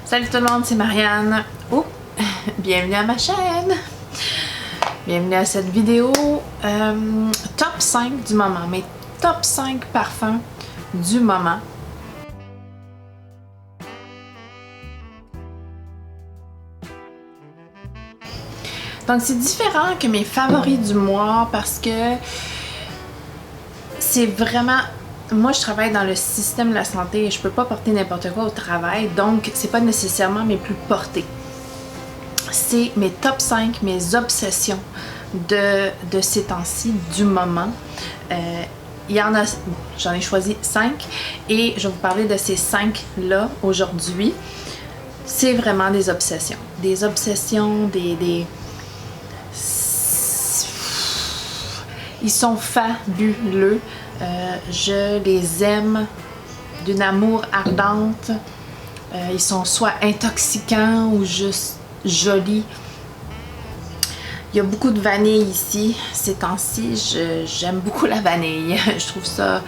Salut tout le monde, c'est Marianne. Oh, bienvenue à ma chaîne. Bienvenue à cette vidéo top 5 du moment, mes top 5 parfums du moment. Donc c'est différent que mes favoris du mois parce que c'est vraiment... Moi, je travaille dans le système de la santé et je peux pas porter n'importe quoi au travail, donc c'est pas nécessairement mes plus portés. C'est mes top 5, mes obsessions de ces temps-ci, du moment. Il y en a, j'en ai choisi 5 et je vais vous parler de ces 5-là aujourd'hui. C'est vraiment des obsessions. Des obsessions, Ils sont fabuleux. Je les aime d'une amour ardente. Ils sont soit intoxicants ou juste jolis. Il y a beaucoup de vanille ici. Ces temps-ci, j'aime beaucoup la vanille. Je trouve ça,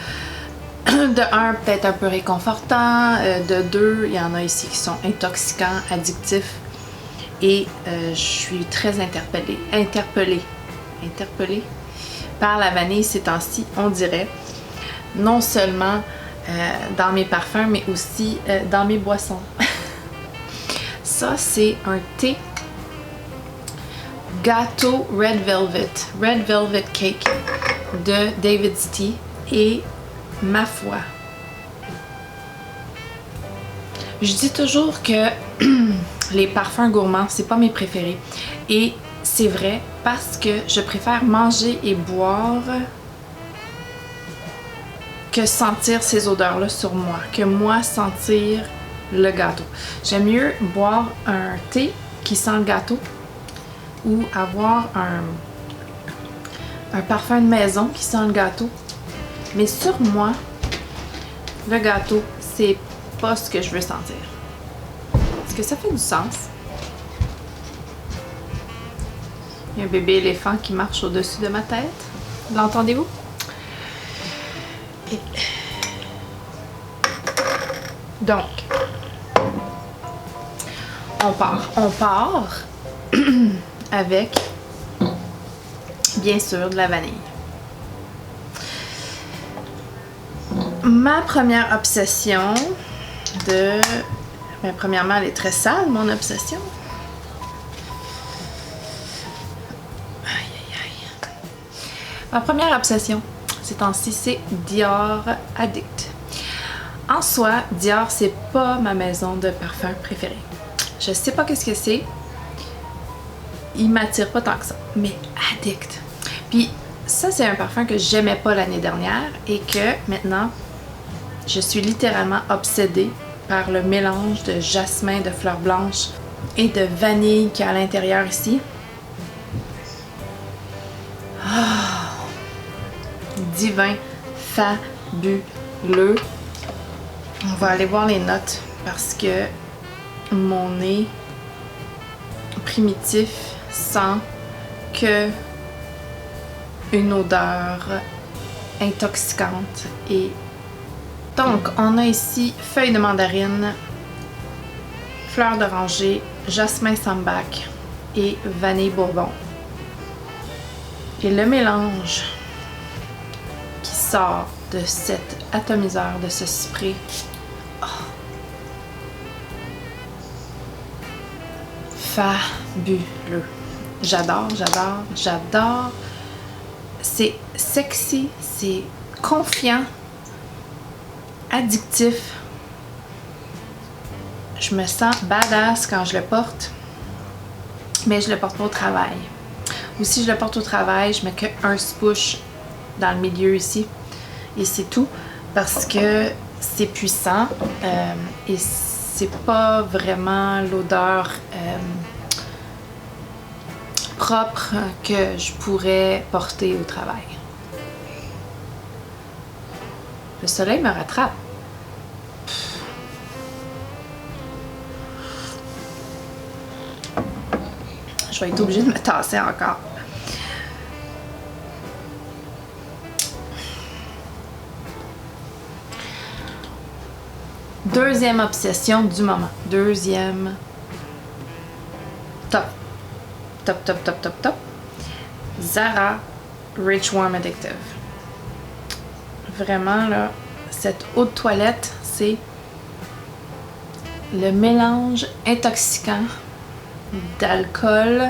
de un, peut-être un peu réconfortant. De deux, il y en a ici qui sont intoxicants, addictifs. Et je suis très interpellée par la vanille ces temps-ci, on dirait. Non seulement dans mes parfums, mais aussi dans mes boissons. Ça, c'est un thé gâteau Red Velvet Cake de David's Tea. Et ma foi, je dis toujours que les parfums gourmands, c'est pas mes préférés. Et c'est vrai parce que je préfère manger et boire que sentir ces odeurs-là sur moi, que moi sentir le gâteau. J'aime mieux boire un thé qui sent le gâteau ou avoir un parfum de maison qui sent le gâteau. Mais sur moi, le gâteau, c'est pas ce que je veux sentir. Est-ce que ça fait du sens? Il y a un bébé éléphant qui marche au-dessus de ma tête. L'entendez-vous? Et... Donc, on part avec, bien sûr, de la vanille. Ma première obsession de... Mais premièrement, elle est très sale, mon obsession. Ma première obsession, ces temps-ci, c'est Dior Addict. En soi, Dior, c'est pas ma maison de parfum préférée. Je sais pas qu'est-ce que c'est. Il m'attire pas tant que ça. Mais Addict. Puis ça, c'est un parfum que j'aimais pas l'année dernière et que maintenant, je suis littéralement obsédée par le mélange de jasmin, de fleurs blanches et de vanille qu'il y a à l'intérieur ici. Divin, fabuleux. On va aller voir les notes parce que mon nez primitif sent que une odeur intoxicante. Et donc on a ici feuilles de mandarine, fleurs d'oranger, jasmin sambac et vanille bourbon. Et le mélange qui sort de cet atomiseur, de ce spray. Oh. Fabuleux. J'adore. C'est sexy, c'est confiant, addictif. Je me sens badass quand je le porte, mais je le porte pas au travail. Ou si je le porte au travail, je mets que un spouche dans le milieu ici. Et c'est tout parce que c'est puissant et c'est pas vraiment l'odeur propre que je pourrais porter au travail. Le soleil me rattrape. Je vais être obligée de me tasser encore. Deuxième obsession du moment. Deuxième. Top. Top, top, top, top, top. Zara Rich Warm Addictive. Vraiment, là, cette eau de toilette, c'est le mélange intoxicant d'alcool,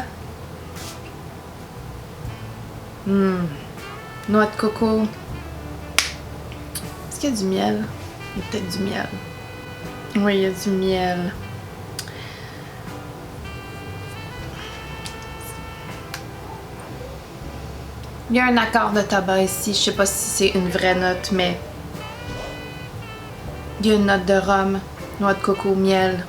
noix de coco. Est-ce qu'il y a du miel? Il y a peut-être du miel. Oui, il y a du miel. Il y a un accord de tabac ici. Je sais pas si c'est une vraie note, mais il y a une note de rhum, noix de coco, miel,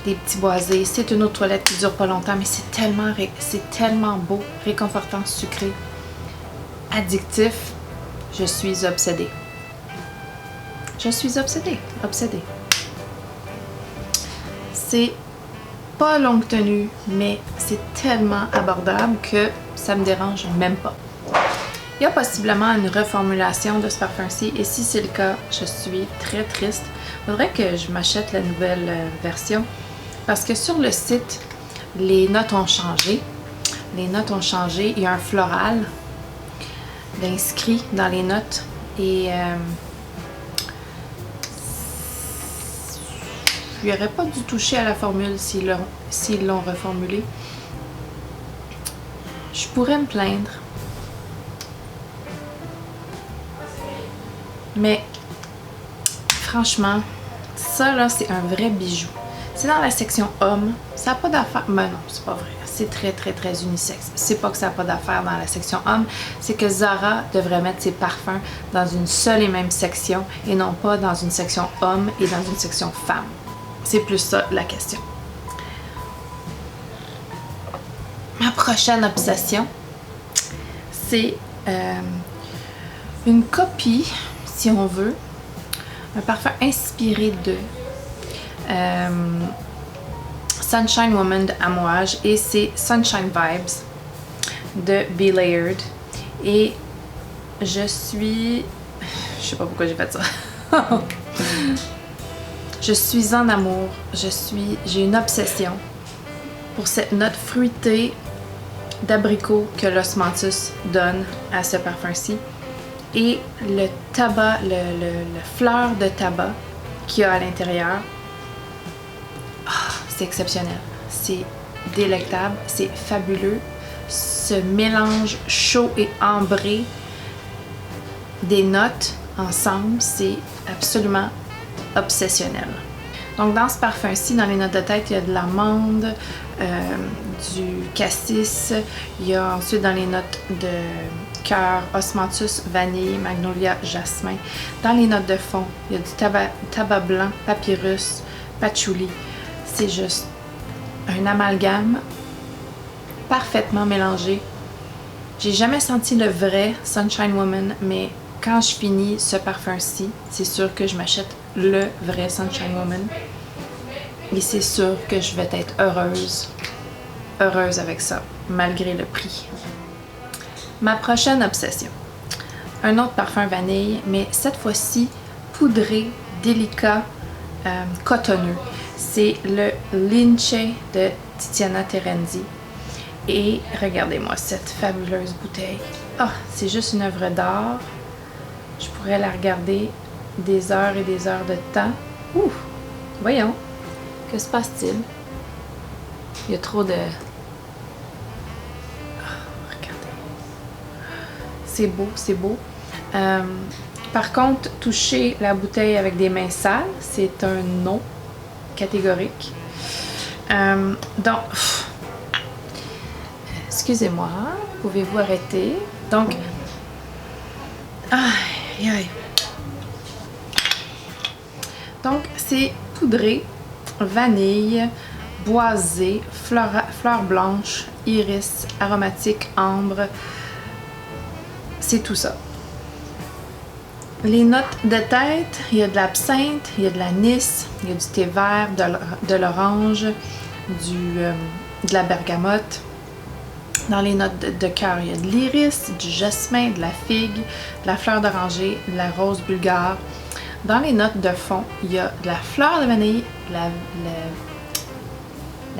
des petits boisés. C'est une eau de toilette qui dure pas longtemps, mais c'est tellement beau, réconfortant, sucré, addictif. Je suis obsédée. Je suis obsédée. Obsédée. C'est pas longue tenue, mais c'est tellement abordable que ça me dérange même pas. Il y a possiblement une reformulation de ce parfum-ci, et si c'est le cas, je suis très triste. Il faudrait que je m'achète la nouvelle version, parce que sur le site, les notes ont changé. Les notes ont changé. Il y a un floral d'inscrit dans les notes, et je n'aurais pas dû toucher à la formule s'ils l'ont reformulée. Je pourrais me plaindre. Mais franchement, ça là, c'est un vrai bijou. C'est dans la section hommes. Ça n'a pas d'affaire. Mais non, c'est pas vrai. C'est très, très, très unisexe. C'est pas que ça n'a pas d'affaire dans la section hommes. C'est que Zara devrait mettre ses parfums dans une seule et même section et non pas dans une section hommes et dans une section femmes. C'est plus ça la question. Ma prochaine obsession, c'est une copie, si on veut, un parfum inspiré de Sunshine Woman de Amouage, et c'est Sunshine Vibes de Be Layered. Et je sais pas pourquoi j'ai fait ça. Je suis en amour, j'ai une obsession pour cette note fruitée d'abricot que l'osmanthus donne à ce parfum-ci, et le tabac, le fleur de tabac qu'il y a à l'intérieur. C'est exceptionnel, c'est délectable, c'est fabuleux. Ce mélange chaud et ambré des notes ensemble, c'est absolument obsessionnel. Donc dans ce parfum-ci, dans les notes de tête, il y a de l'amande, du cassis, il y a ensuite dans les notes de cœur, osmanthus, vanille, magnolia, jasmin. Dans les notes de fond, il y a du tabac blanc, papyrus, patchouli. C'est juste un amalgame parfaitement mélangé. J'ai jamais senti le vrai Sunshine Woman, mais quand je finis ce parfum-ci, c'est sûr que je m'achète le vrai Sunshine Woman. Et c'est sûr que je vais être heureuse avec ça, malgré le prix. Ma prochaine obsession. Un autre parfum vanille, mais cette fois-ci poudré, délicat, cotonneux. C'est le Lince de Tiziana Terenzi. Et regardez-moi cette fabuleuse bouteille. Ah, c'est juste une œuvre d'art. Je pourrais la regarder des heures et des heures de temps. Ouh! Voyons. Que se passe-t-il? Il y a trop de... regardez. C'est beau, c'est beau. Par contre, toucher la bouteille avec des mains sales, c'est un non catégorique. Donc, excusez-moi, pouvez-vous arrêter? Donc, aïe, aïe. Donc, c'est poudré, vanille, boisé, fleurs blanches, iris, aromatique, ambre. C'est tout ça. Les notes de tête, il y a de l'absinthe, il y a de l'anis, il y a du thé vert, de l'orange, de la bergamote. Dans les notes de cœur, il y a de l'iris, du jasmin, de la figue, de la fleur d'oranger, de la rose bulgare. Dans les notes de fond, il y a de la fleur de vanille, la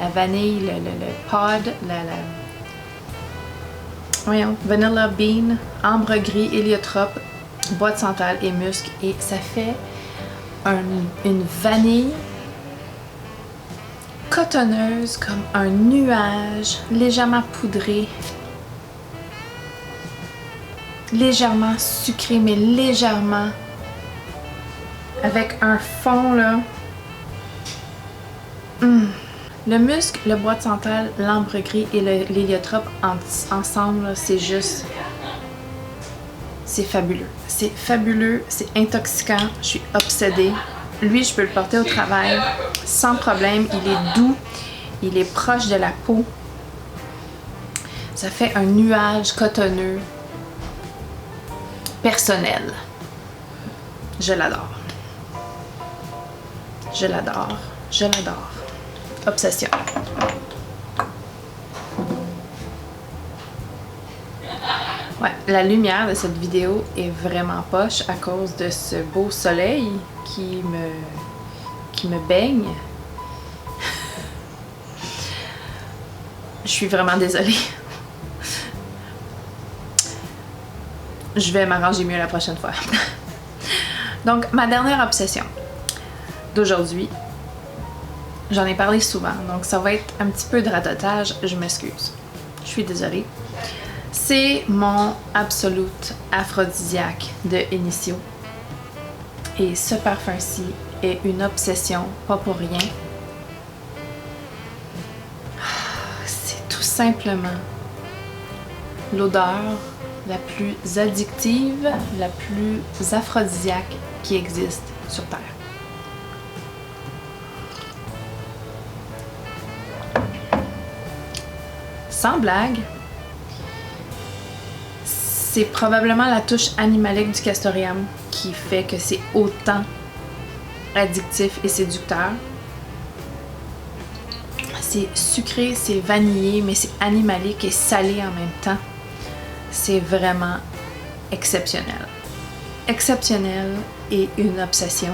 vanille, le pod, vanilla bean, ambre gris, héliotrope, bois de santal et musc. Et ça fait une vanille cotonneuse comme un nuage, légèrement poudré, légèrement sucré, mais légèrement, avec un fond là. Le musc, le bois de santal, l'ambre gris et l'héliotrope ensemble, c'est juste... c'est fabuleux. C'est fabuleux, c'est intoxicant, je suis obsédée. Lui, je peux le porter au travail sans problème. Il est doux, il est proche de la peau. Ça fait un nuage cotonneux personnel. Je l'adore. Je l'adore. Je l'adore. Obsession. Ouais, la lumière de cette vidéo est vraiment poche à cause de ce beau soleil qui me baigne. Je suis vraiment désolée. Je vais m'arranger mieux la prochaine fois. Donc, ma dernière obsession d'aujourd'hui, j'en ai parlé souvent, donc ça va être un petit peu de radotage, je m'excuse. Je suis désolée. C'est mon Absolute aphrodisiaque de Initio. Et ce parfum-ci est une obsession, pas pour rien. C'est tout simplement l'odeur la plus addictive, la plus aphrodisiaque qui existe sur Terre. Sans blague, c'est probablement la touche animalique du castoreum qui fait que c'est autant addictif et séducteur. C'est sucré, c'est vanillé, mais c'est animalique et salé en même temps. C'est vraiment exceptionnel. Exceptionnel et une obsession.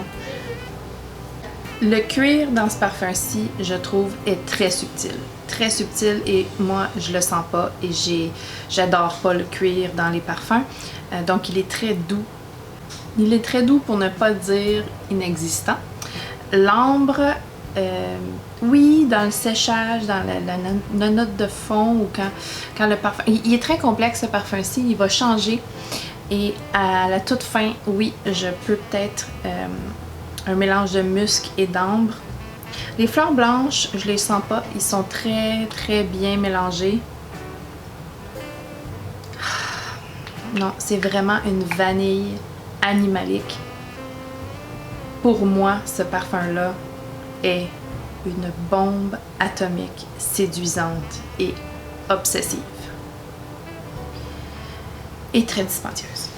Le cuir dans ce parfum-ci, je trouve, est très subtil. Très subtil et moi, je le sens pas et j'adore pas le cuir dans les parfums. Donc, il est très doux. Il est très doux pour ne pas dire inexistant. L'ambre, oui, dans le séchage, dans la note de fond ou quand le parfum... Il est très complexe ce parfum-ci, il va changer. Et à la toute fin, oui, je peux peut-être un mélange de musc et d'ambre. Les fleurs blanches, je les sens pas, ils sont très très bien mélangés. Non, c'est vraiment une vanille animalique. Pour moi, ce parfum-là est une bombe atomique séduisante et obsessive. Et très dispendieuse.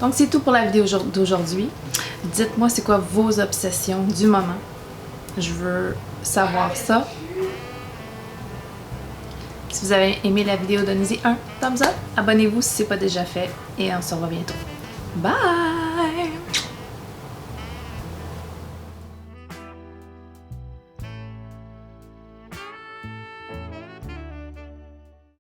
Donc c'est tout pour la vidéo d'aujourd'hui. Dites-moi c'est quoi vos obsessions du moment. Je veux savoir ça. Si vous avez aimé la vidéo, donnez-y un thumbs up. Abonnez-vous si ce n'est pas déjà fait. Et on se revoit bientôt. Bye!